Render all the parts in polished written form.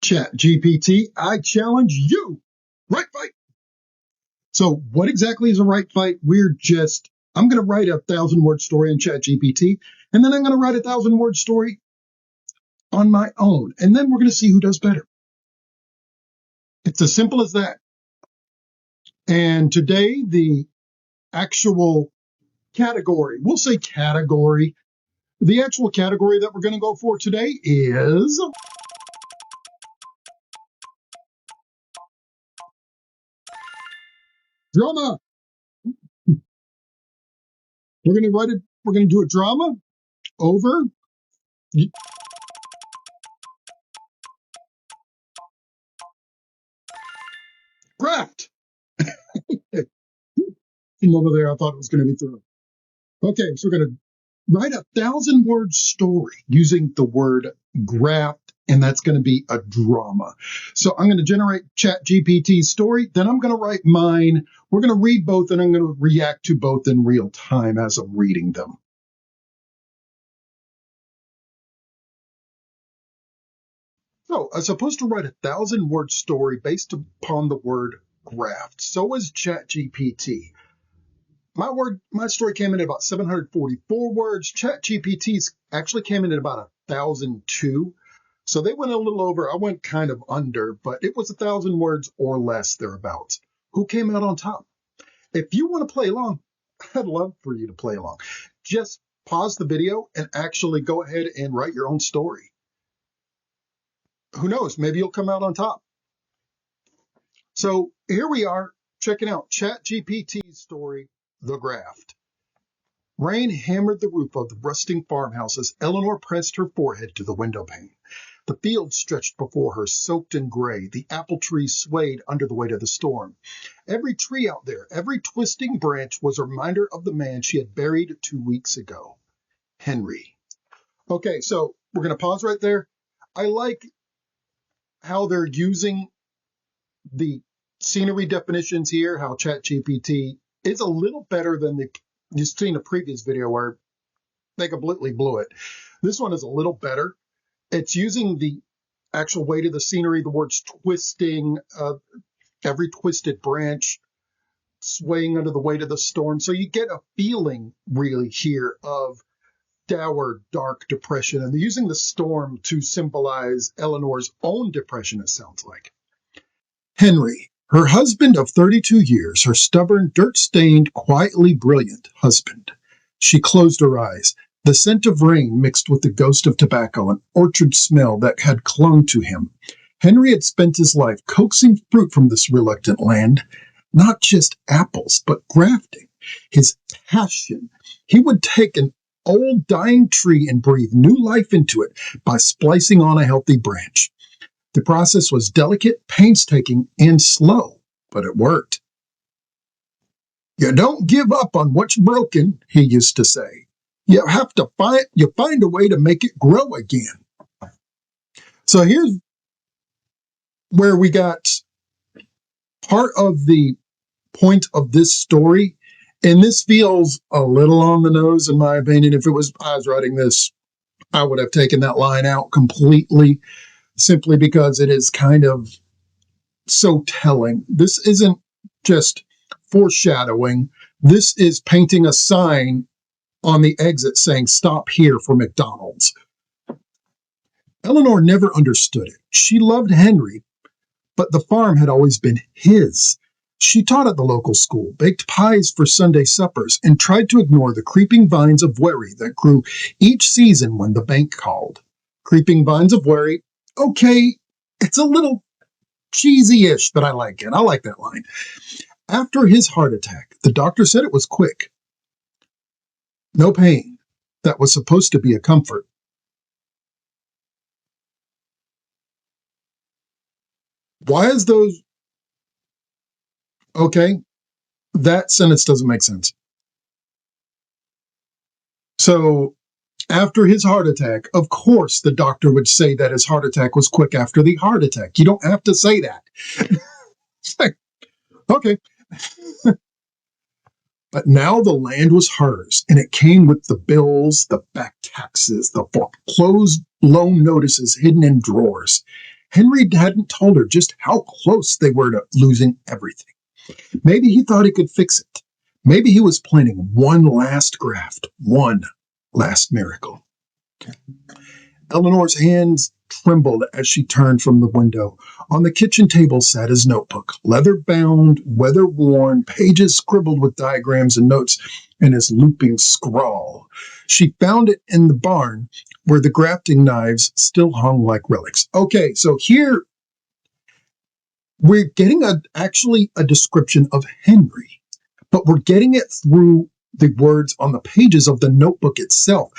ChatGPT, I challenge you. Right fight. So what exactly is a right fight? I'm going to write a 1,000-word story in ChatGPT, and then I'm going to write a 1,000-word story on my own. And then we're going to see who does better. It's as simple as that. And today, the actual category, we'll say category, the actual category that we're going to go for today is drama. We're going to do a drama over graft. From over there, I thought it was going to be through. Okay, so we're going to write a 1,000-word story using the word graft, and that's going to be a drama. So I'm going to generate ChatGPT's story, then I'm going to write mine. We're going to read both, and I'm going to react to both in real time as I'm reading them. So I'm supposed to write a 1,000-word story based upon the word graft. So is ChatGPT. My story came in at about 744 words. ChatGPT's actually came in at about 1,002. So they went a little over. I went kind of under, but it was 1,000 words or less thereabouts. Who came out on top? If you want to play along, I'd love for you to play along. Just pause the video and actually go ahead and write your own story. Who knows? Maybe you'll come out on top. So here we are checking out ChatGPT's story, The Graft. Rain hammered the roof of the rusting farmhouse as Eleanor pressed her forehead to the window pane. The field stretched before her, soaked in gray. The apple trees swayed under the weight of the storm. Every tree out there, every twisting branch was a reminder of the man she had buried 2 weeks ago, Henry. Okay, so we're going to pause right there. I like how they're using the scenery definitions here, how ChatGPT is a little better than you've seen a previous video where they completely blew it. This one is a little better. It's using the actual weight of the scenery, the words twisting, every twisted branch swaying under the weight of the storm. So you get a feeling really here of dour, dark depression. And they're using the storm to symbolize Eleanor's own depression, it sounds like. Henry, her husband of 32 years, her stubborn, dirt-stained, quietly brilliant husband. She closed her eyes. The scent of rain mixed with the ghost of tobacco and orchard smell that had clung to him. Henry had spent his life coaxing fruit from this reluctant land, not just apples, but grafting. His passion. He would take an old dying tree and breathe new life into it by splicing on a healthy branch. The process was delicate, painstaking, and slow, but it worked. You don't give up on what's broken, he used to say. You find a way to make it grow again. So here's where we got part of the point of this story, and this feels a little on the nose, in my opinion. If I was writing this, I would have taken that line out completely, simply because it is kind of so telling. This isn't just foreshadowing. This is painting a sign on the exit saying, "Stop here for McDonald's." Eleanor never understood it. She loved Henry, but the farm had always been his. She taught at the local school, baked pies for Sunday suppers, and tried to ignore the creeping vines of worry that grew each season when the bank called. Creeping vines of worry, okay, it's a little cheesy-ish, but I like it. I like that line. After his heart attack, the doctor said it was quick. No pain. That was supposed to be a comfort. Why is those... Okay, that sentence doesn't make sense. So, after his heart attack, of course the doctor would say that his heart attack was quick after the heart attack. You don't have to say that. It's like, okay. But now the land was hers, and it came with the bills, the back taxes, the foreclosed loan notices hidden in drawers. Henry hadn't told her just how close they were to losing everything. Maybe he thought he could fix it. Maybe he was planning one last graft, one last miracle. Eleanor's hands trembled as she turned from the window. On the kitchen table sat his notebook, leather-bound, weather-worn, pages scribbled with diagrams and notes, and his looping scrawl. She found it in the barn, where the grafting knives still hung like relics. Okay, so here we're getting actually a description of Henry, but we're getting it through the words on the pages of the notebook itself.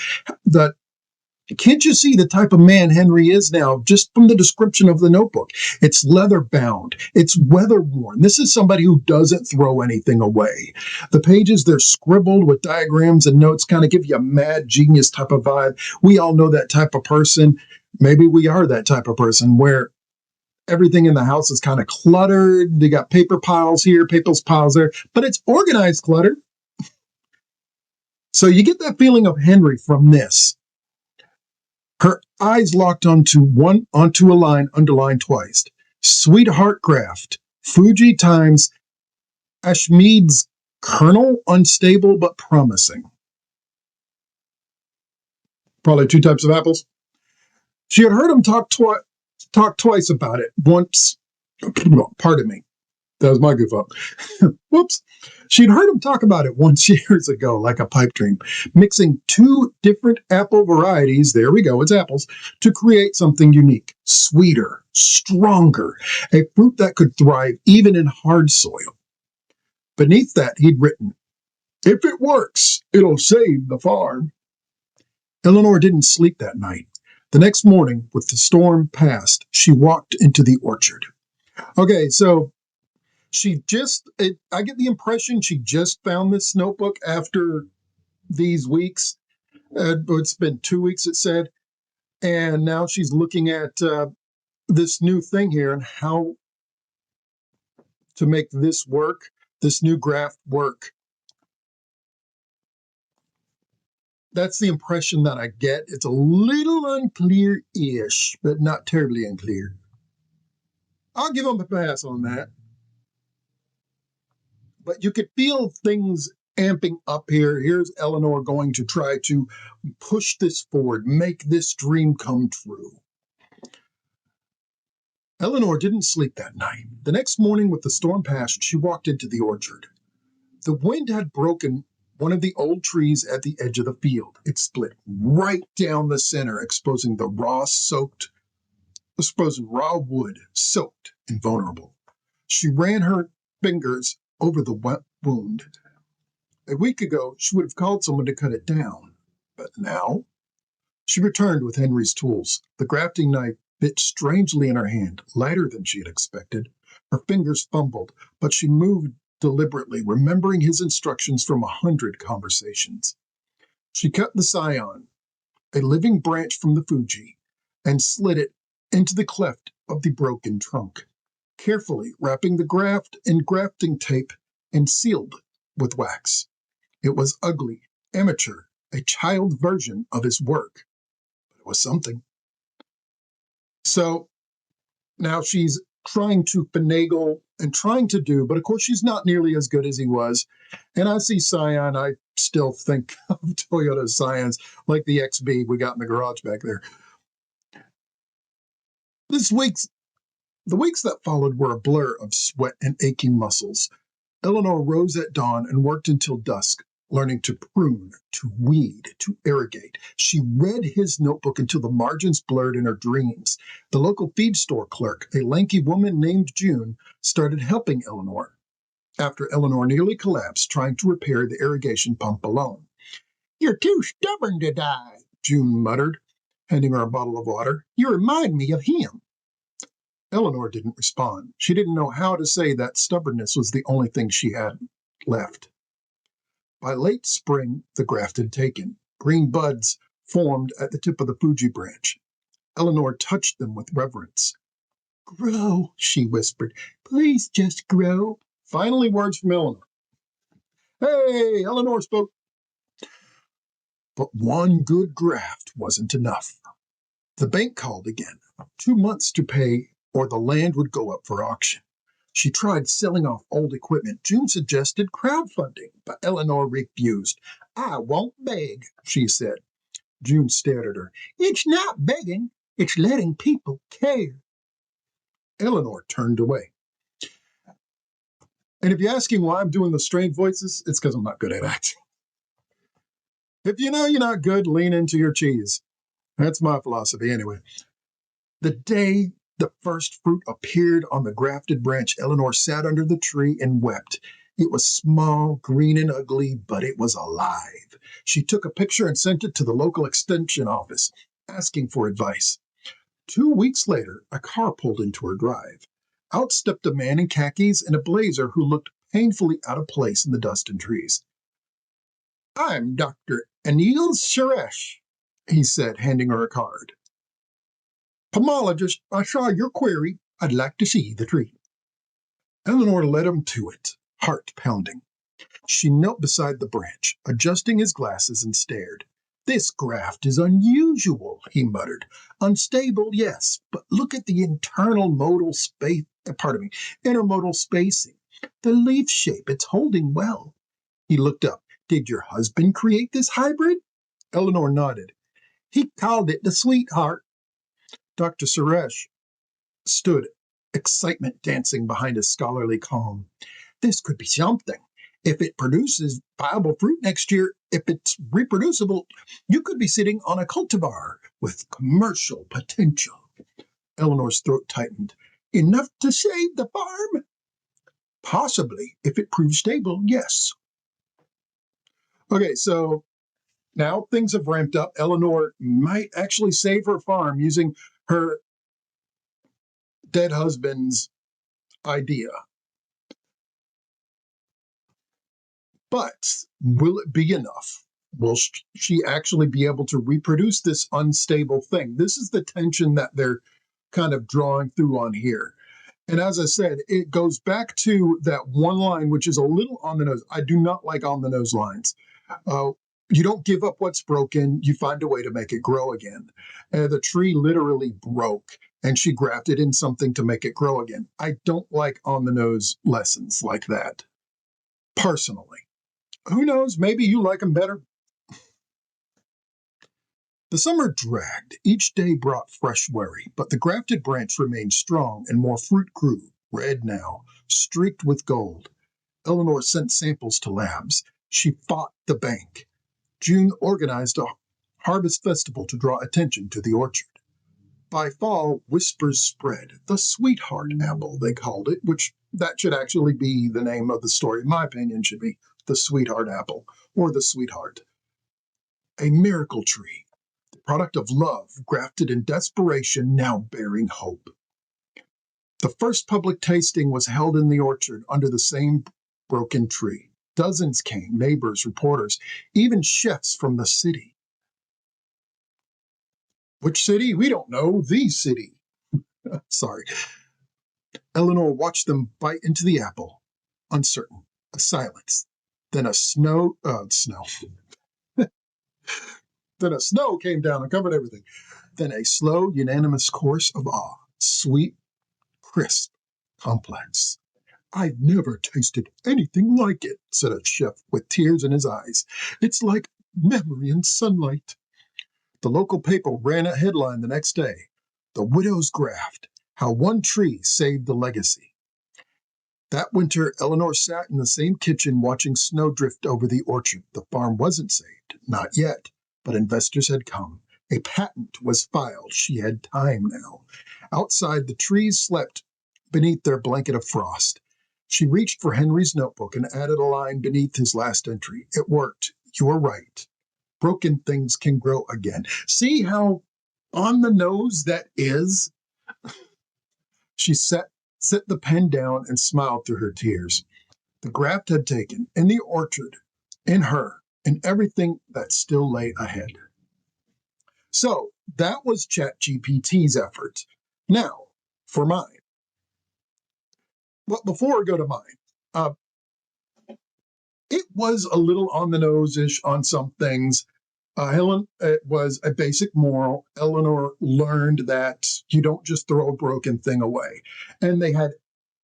Can't you see the type of man Henry is now just from the description of the notebook? It's leather-bound. It's weather-worn. This is somebody who doesn't throw anything away. The pages, they're scribbled with diagrams and notes, kind of give you a mad genius type of vibe. We all know that type of person. Maybe we are that type of person where everything in the house is kind of cluttered. They got paper piles here, paper piles there, but it's organized clutter. So you get that feeling of Henry from this. Her eyes locked onto a line underlined twice. Sweetheart graft. Fuji times Ashmead's kernel, unstable but promising. Probably two types of apples. She had heard him talk twice about it. Once, pardon me. That was my goof up. Whoops. She'd heard him talk about it once years ago, like a pipe dream, mixing two different apple varieties, there we go, it's apples, to create something unique, sweeter, stronger, a fruit that could thrive even in hard soil. Beneath that, he'd written, "If it works, it'll save the farm." Eleanor didn't sleep that night. The next morning, with the storm past, she walked into the orchard. Okay, so I get the impression she just found this notebook after these weeks. It's been 2 weeks, it said. And now she's looking at this new thing here and how to make this work, this new graft work. That's the impression that I get. It's a little unclear-ish, but not terribly unclear. I'll give them a pass on that. But you could feel things amping up here. Here's Eleanor going to try to push this forward, make this dream come true. Eleanor didn't sleep that night. The next morning, with the storm past, she walked into the orchard. The wind had broken one of the old trees at the edge of the field. It split right down the center, exposing raw wood, soaked and vulnerable. She ran her fingers over the wet wound. A week ago, she would have called someone to cut it down. But now, she returned with Henry's tools. The grafting knife bit strangely in her hand, lighter than she had expected. Her fingers fumbled, but she moved deliberately, remembering his instructions from 100 conversations. She cut the scion, a living branch from the Fuji, and slid it into the cleft of the broken trunk, carefully wrapping the graft in grafting tape and sealed with wax. It was ugly, amateur, a child version of his work, but it was something. So now she's trying to finagle and trying to do, but of course she's not nearly as good as he was. And I see Scion, I still think of Toyota Scions like the XB we got in the garage back there. The weeks that followed were a blur of sweat and aching muscles. Eleanor rose at dawn and worked until dusk, learning to prune, to weed, to irrigate. She read his notebook until the margins blurred in her dreams. The local feed store clerk, a lanky woman named June, started helping Eleanor after Eleanor nearly collapsed trying to repair the irrigation pump alone. "You're too stubborn to die," June muttered, handing her a bottle of water. "You remind me of him." Eleanor didn't respond. She didn't know how to say that stubbornness was the only thing she had left. By late spring, the graft had taken. Green buds formed at the tip of the Fuji branch. Eleanor touched them with reverence. "Grow," she whispered. "Please just grow." Finally, words from Eleanor. "Hey," Eleanor spoke. But one good graft wasn't enough. The bank called again. 2 months to pay, or the land would go up for auction. She tried selling off old equipment. June suggested crowdfunding, but Eleanor refused. I won't beg, she said. June stared at her. It's not begging, it's letting people care. Eleanor turned away. And if you're asking why I'm doing the strange voices, it's because I'm not good at acting. If you know you're not good, lean into your cheese. That's my philosophy anyway. The day the first fruit appeared on the grafted branch, Eleanor sat under the tree and wept. It was small, green, and ugly, but it was alive. She took a picture and sent it to the local extension office, asking for advice. 2 weeks later, a car pulled into her drive. Out stepped a man in khakis and a blazer who looked painfully out of place in the dust and trees. I'm Dr. Anil Suresh, he said, handing her a card. Pomologist, I saw your query. I'd like to see the tree. Eleanor led him to it, heart pounding. She knelt beside the branch, adjusting his glasses, and stared. This graft is unusual, he muttered. Unstable, yes, but look at the intermodal spacing. The leaf shape, it's holding well. He looked up. Did your husband create this hybrid? Eleanor nodded. He called it the sweetheart. Dr. Suresh stood, excitement dancing behind his scholarly calm. This could be something. If it produces viable fruit next year, if it's reproducible, you could be sitting on a cultivar with commercial potential. Eleanor's throat tightened. Enough to save the farm? Possibly, if it proves stable, yes. Okay, so now things have ramped up. Eleanor might actually save her farm using her dead husband's idea. But will it be enough? Will she actually be able to reproduce this unstable thing? This is the tension that they're kind of drawing through on here. And as I said, it goes back to that one line, which is a little on the nose. I do not like on the nose lines. You don't give up what's broken. You find a way to make it grow again. The tree literally broke, and she grafted in something to make it grow again. I don't like on the nose lessons like that, personally. Who knows? Maybe you like them better. The summer dragged. Each day brought fresh worry, but the grafted branch remained strong and more fruit grew, red now, streaked with gold. Eleanor sent samples to labs. She fought the bank. June organized a harvest festival to draw attention to the orchard. By fall, whispers spread. The sweetheart apple, they called it, which that should actually be the name of the story. In my opinion, should be the sweetheart apple or the sweetheart. A miracle tree, the product of love, grafted in desperation, now bearing hope. The first public tasting was held in the orchard under the same broken tree. Dozens came, neighbors, reporters, even chefs from the city. Which city? We don't know. The city. Sorry. Eleanor watched them bite into the apple, uncertain. A silence. Then a snow. Then a snow came down and covered everything. Then a slow, unanimous chorus of awe. Sweet, crisp, complex. I've never tasted anything like it, said a chef with tears in his eyes. It's like memory and sunlight. The local paper ran a headline the next day. The Widow's Graft, How One Tree Saved the Legacy. That winter, Eleanor sat in the same kitchen watching snow drift over the orchard. The farm wasn't saved, not yet, but investors had come. A patent was filed. She had time now. Outside, the trees slept beneath their blanket of frost. She reached for Henry's notebook and added a line beneath his last entry. It worked. You were right. Broken things can grow again. See how on the nose that is? She set the pen down and smiled through her tears. The graft had taken, in the orchard, in her, in everything that still lay ahead. So that was ChatGPT's effort. Now, for mine. Well, before I go to mine, it was a little on the nose-ish on some things. Helen, it was a basic moral. Eleanor learned that you don't just throw a broken thing away. And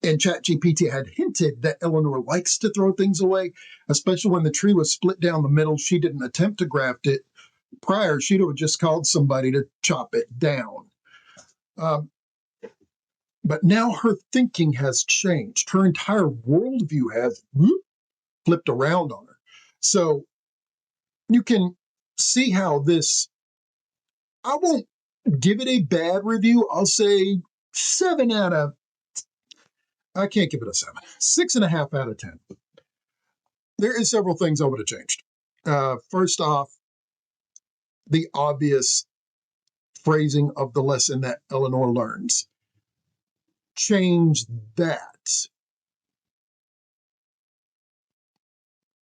ChatGPT had hinted that Eleanor likes to throw things away, especially when the tree was split down the middle. She didn't attempt to graft it. Prior, she'd have just called somebody to chop it down. But now her thinking has changed. Her entire worldview has flipped around on her. So you can see how this, I won't give it a bad review. I'll say I can't give it a 7. 6.5 out of 10. There is several things I would have changed. First off, the obvious phrasing of the lesson that Eleanor learns. Change that.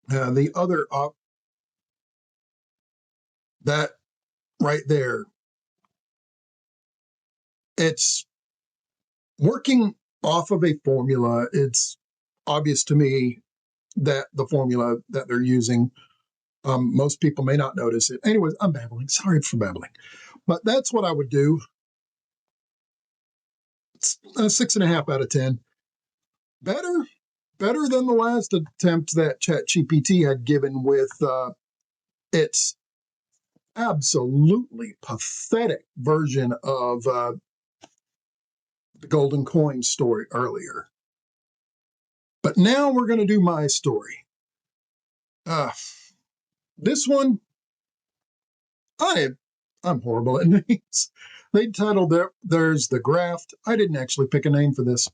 The other that right there, it's working off of a formula. It's obvious to me that the formula that they're using, most people may not notice it. Anyways, I'm babbling. Sorry for babbling. But that's what I would do. It's a 6.5 out of 10. Better than the last attempt that ChatGPT had given with its absolutely pathetic version of the Golden Coin story earlier. But now we're going to do my story. This one, I'm horrible at names. They titled theirs The Graft. I didn't actually pick a name for this.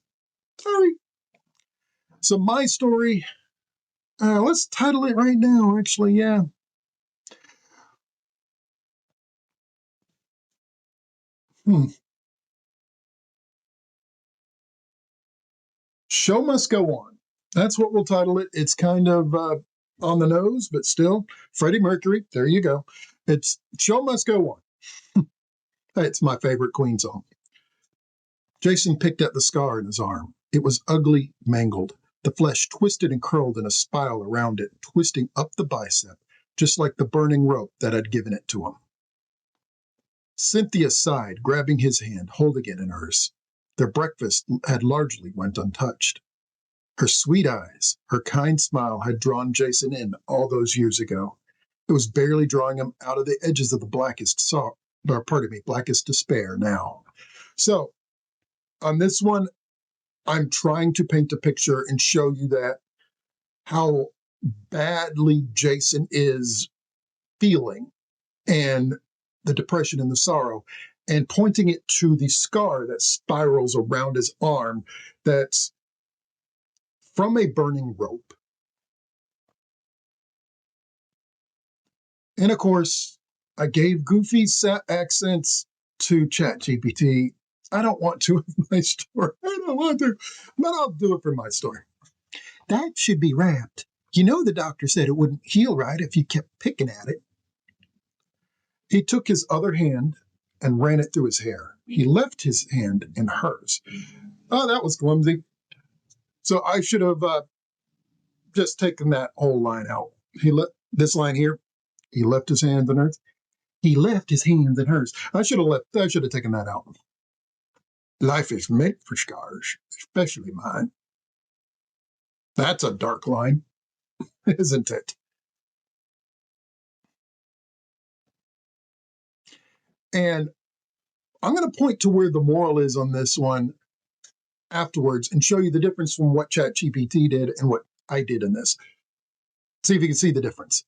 Sorry. So my story, let's title it right now, actually, yeah. Show Must Go On. That's what we'll title it. It's kind of on the nose, but still, Freddie Mercury, there you go. It's Show Must Go On. It's my favorite Queen song. Jason picked at the scar in his arm. It was ugly, mangled. The flesh twisted and curled in a spiral around it, twisting up the bicep, just like the burning rope that had given it to him. Cynthia sighed, grabbing his hand, holding it in hers. Their breakfast had largely went untouched. Her sweet eyes, her kind smile had drawn Jason in all those years ago. It was barely drawing him out of the edges of the blackest despair now. So, on this one, I'm trying to paint a picture and show you that how badly Jason is feeling and the depression and the sorrow, and pointing it to the scar that spirals around his arm that's from a burning rope. And of course, I gave goofy accents to ChatGPT. I don't want to in my story. I don't want to, but I'll do it for my story. That should be wrapped. You know, the doctor said it wouldn't heal right if you kept picking at it. He took his other hand and ran it through his hair. He left his hand in hers. Oh, that was clumsy. So I should have just taken that whole line out. This line here. He left his hands in hers. He left his hands in hers. I should have taken that out. Life is meant for scars, especially mine. That's a dark line, isn't it? And I'm going to point to where the moral is on this one afterwards and show you the difference from what ChatGPT did and what I did in this. See if you can see the difference.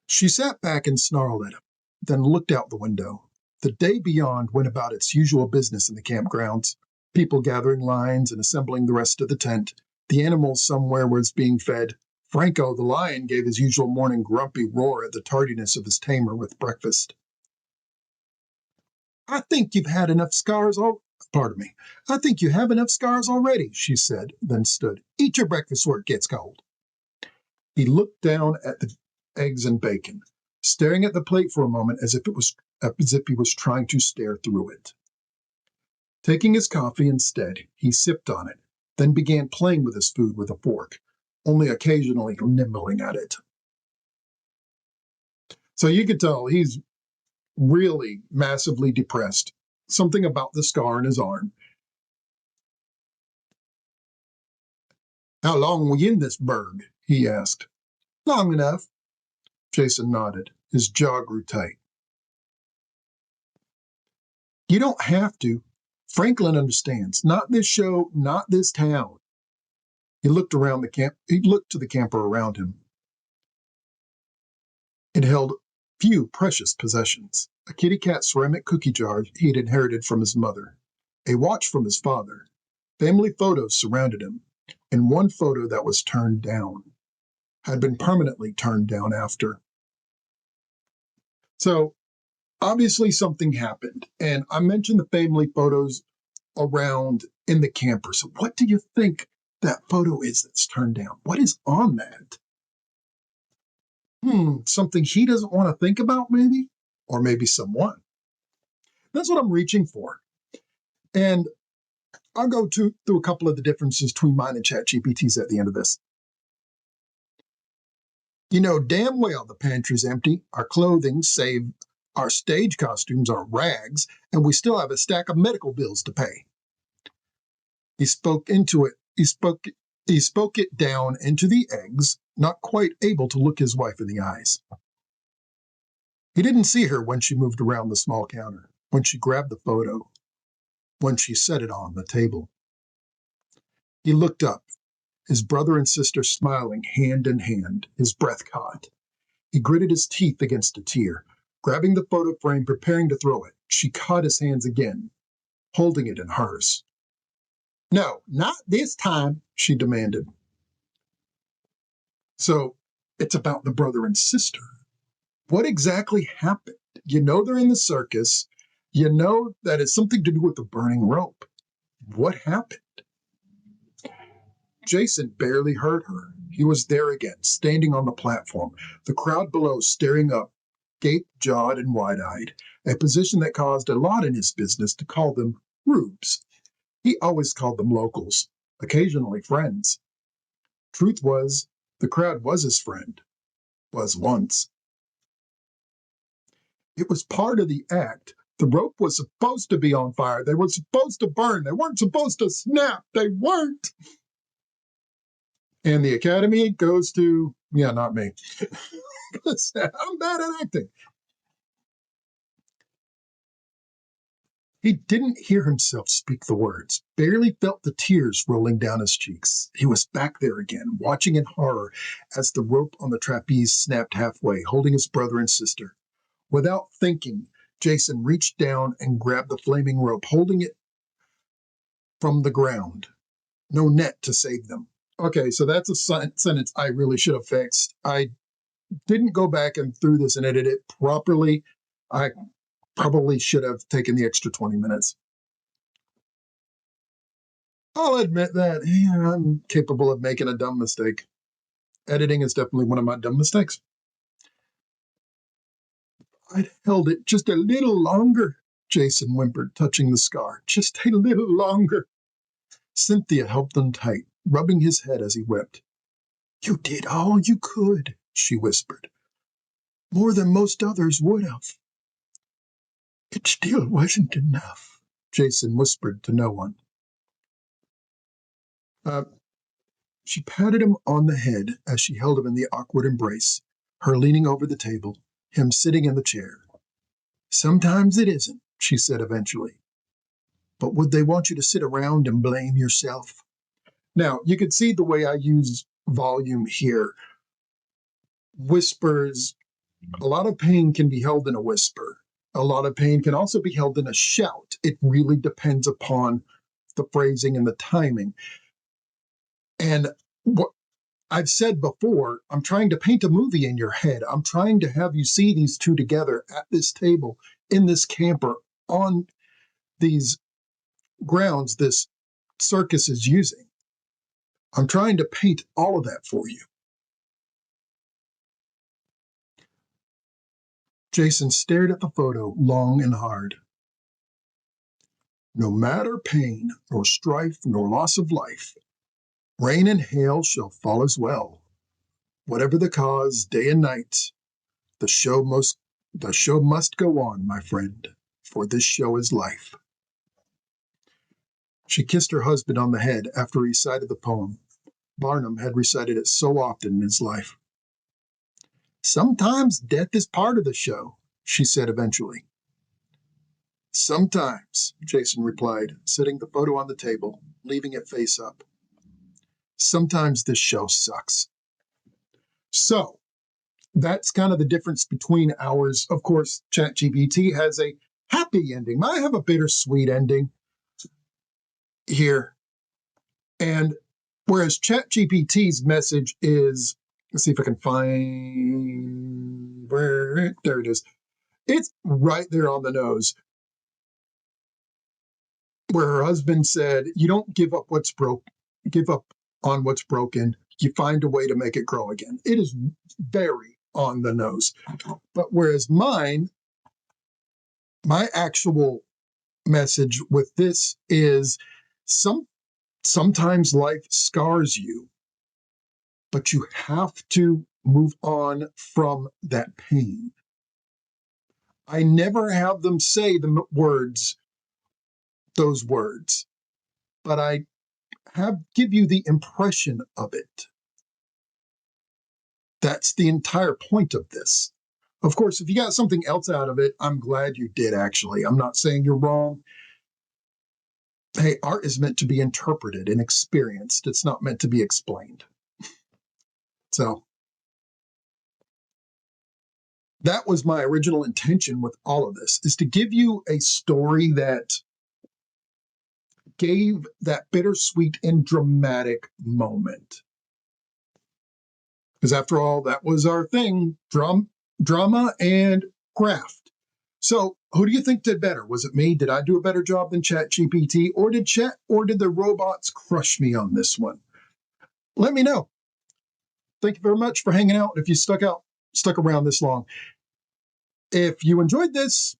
She sat back and snarled at him, then looked out the window. The day beyond went about its usual business in the campgrounds, people gathering lines and assembling the rest of the tent. The animals somewhere was being fed. Franco, the lion, gave his usual morning grumpy roar at the tardiness of his tamer with breakfast. I think you have enough scars already, she said, then stood. Eat your breakfast or it gets cold. He looked down at the eggs and bacon, staring at the plate for a moment as if he was trying to stare through it. Taking his coffee instead, he sipped on it, then began playing with his food with a fork, only occasionally nibbling at it. So you could tell he's really massively depressed. Something about the scar in his arm. How long were you in this burg? He asked. Long enough. Jason nodded. His jaw grew tight. You don't have to. Franklin understands. Not this show, not this town. He looked around the camp. He looked to the camper around him. It held few precious possessions. A kitty cat ceramic cookie jar he had inherited from his mother. A watch from his father. Family photos surrounded him, and one photo that was turned down. Had been permanently turned down after. So, obviously something happened. And I mentioned the family photos around in the camper. So what do you think that photo is that's turned down? What is on that? Something he doesn't want to think about, maybe? Or maybe someone. That's what I'm reaching for. And I'll go through a couple of the differences between mine and ChatGPT's at the end of this. You know damn well the pantry's empty. Our clothing, save our stage costumes, are rags, and we still have a stack of medical bills to pay. He spoke into it. He spoke it down into the eggs, not quite able to look his wife in the eyes. He didn't see her when she moved around the small counter, when she grabbed the photo, when she set it on the table. He looked up, his brother and sister smiling hand in hand, his breath caught. He gritted his teeth against a tear, grabbing the photo frame, preparing to throw it. She caught his hands again, holding it in hers. No, not this time, she demanded. So it's about the brother and sister. What exactly happened? You know they're in the circus. You know that it's something to do with the burning rope. What happened? Jason barely heard her. He was there again, standing on the platform, the crowd below staring up, gape-jawed and wide-eyed, a position that caused a lot in his business to call them rubes. He always called them locals, occasionally friends. Truth was, the crowd was his friend. Was once. It was part of the act. The rope was supposed to be on fire. They were supposed to burn. They weren't supposed to snap. They weren't. And the Academy goes to, not me. I'm bad at acting. He didn't hear himself speak the words, barely felt the tears rolling down his cheeks. He was back there again, watching in horror as the rope on the trapeze snapped halfway, holding his brother and sister. Without thinking, Jason reached down and grabbed the flaming rope, holding it from the ground. No net to save them. Okay, so that's a sentence I really should have fixed. I didn't go back and through this and edit it properly. I probably should have taken the extra 20 minutes. I'll admit that I'm capable of making a dumb mistake. Editing is definitely one of my dumb mistakes. I'd held it just a little longer, Jason whimpered, touching the scar. Just a little longer. Cynthia helped them tight, rubbing his head as he wept. You did all you could, she whispered. More than most others would have. It still wasn't enough, Jason whispered to no one. She patted him on the head as she held him in the awkward embrace, her leaning over the table, him sitting in the chair. Sometimes it isn't, she said eventually. But would they want you to sit around and blame yourself? Now, you can see the way I use volume here. Whispers, a lot of pain can be held in a whisper. A lot of pain can also be held in a shout. It really depends upon the phrasing and the timing. And what I've said before, I'm trying to paint a movie in your head. I'm trying to have you see these two together at this table, in this camper, on these grounds this circus is using. I'm trying to paint all of that for you. Jason stared at the photo long and hard. No matter pain, nor strife, nor loss of life, rain and hail shall fall as well. Whatever the cause, day and night, The show must go on, my friend, for this show is life. She kissed her husband on the head after he recited the poem. Barnum had recited it so often in his life. Sometimes death is part of the show, she said eventually. Sometimes, Jason replied, setting the photo on the table, leaving it face up. Sometimes this show sucks. So, that's kind of the difference between ours. Of course, ChatGPT has a happy ending. I have a bittersweet ending here. And whereas ChatGPT's message is, let's see if I can find where, there it is. It's right there on the nose. Where her husband said, you don't give up give up on what's broken. You find a way to make it grow again. It is very on the nose. But whereas my actual message with this is sometimes life scars you, but you have to move on from that pain. I never have them say those words, but I give you the impression of it. That's the entire point of this. Of course, if you got something else out of it, I'm glad you did, actually. I'm not saying you're wrong. Hey, art is meant to be interpreted and experienced. It's not meant to be explained. So that was my original intention with all of this, is to give you a story that gave that bittersweet and dramatic moment. Because after all, that was our thing, drama and craft. So who do you think did better? Was it me? Did I do a better job than ChatGPT? Or did the robots crush me on this one? Let me know. Thank you very much for hanging out if you stuck around this long. If you enjoyed this,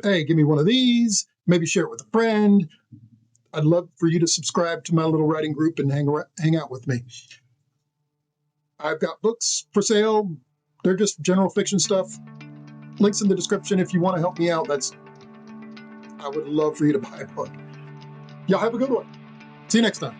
hey, give me one of these. Maybe share it with a friend. I'd love for you to subscribe to my little writing group and hang out with me. I've got books for sale. They're just general fiction stuff. Links in the description if you want to help me out. I would love for you to buy a book. Y'all have a good one. See you next time.